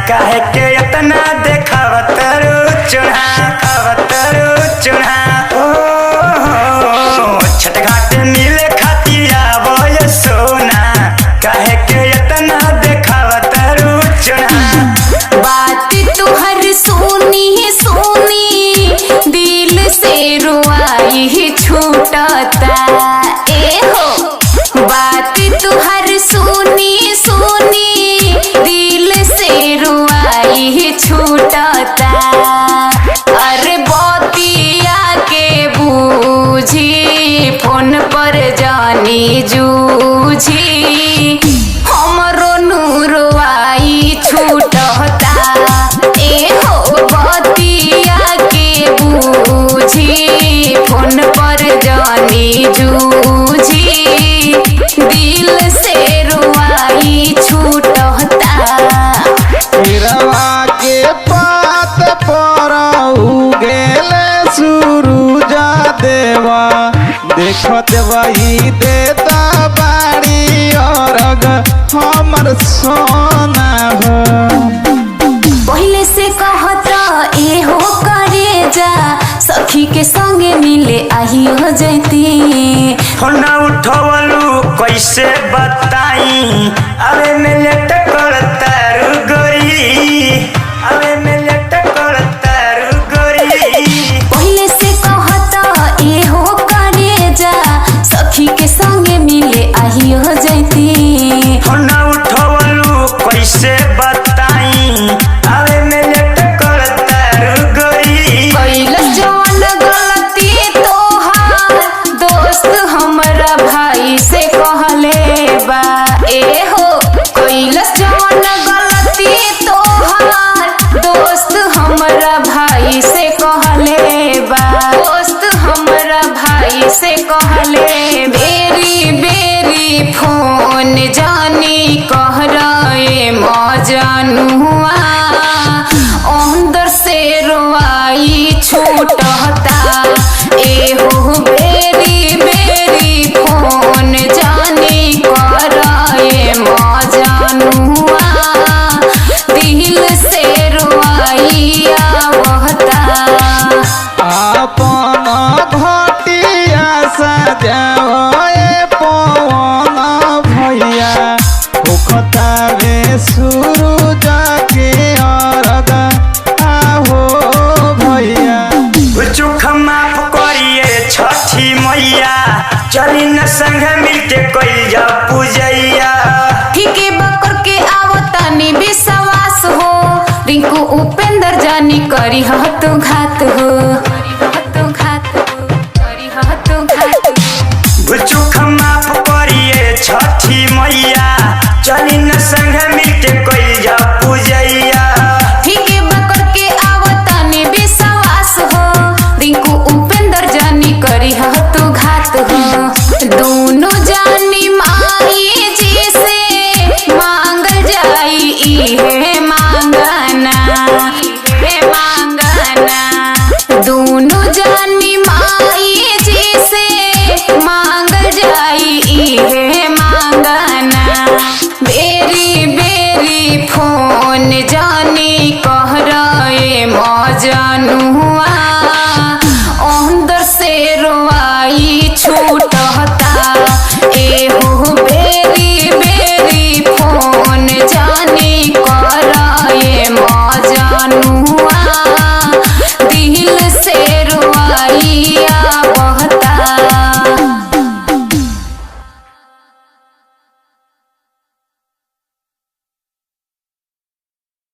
काहे के इतना देखावत चुना चुना छठ घाट मिले खातिर आवय सोना काहे के इतना देखावत चुना। बात तुहर सुनी दिल से रुआई छूटता ए हो। बात तुहर सुनी दिल से रुआई छूटता। अरे बतिया के बूझी फोन पर जानी जूझी हमरो नुरवाई छूटता ए हो। बतिया के बूझी फोन पर जानी जूझी दिल से रुआई छूटता। हिरवा के पात पर उगेले सूरज देवा देखत वही देता बाड़ी अरग हमर सोना हो। पहले से कहता ए हो करे जा सखी के संगे मिले आई हो जैती। फोन उठवलू कैसे बताई अरे मिले टकरता गोरी अरे मिले टकरता गोरी। पहले से कहता ए हो करे जा सखी के संगे मिले आई हो जैती। फोन उठवलू कैसे बताई अरे मिले टकरता गोरी। कैलस जवन गलती तोहार दोस्त हमरा भाई से कहले बा ए हो। कैलस जवन गलती तोहार दोस्त हमरा भाई से कहले बा। दोस्त हमरा भाई से कहले बेरी बेरी फोन जानी कह रहे मजनुआ अंदर से रुआई छूटता ए हो। बेरी बेरी फोन जानी कह रहे मजनुआ दिल से रुआई आवता। आपन घटिया सजाओ ए पवन भैया होखता वे सूरज के अरग आहो भैया। चुख माफ करिए छठी मैया चली न संग मिलके कइल जा पूजैया। ठीके बकर के आवतानी विश्वास हो रिंकू उपेंद्र जानी करी हत घात हो। चुख माफ करिए छठी मैया चली न संग मिलके कइल जा पूजैया। ठीके बकर के आवतानी विश्वास हो रिंकू उपेंद्र जानी करी हत घात हो। दोनों जानी माई जी से मांग जाई इहे मांगना।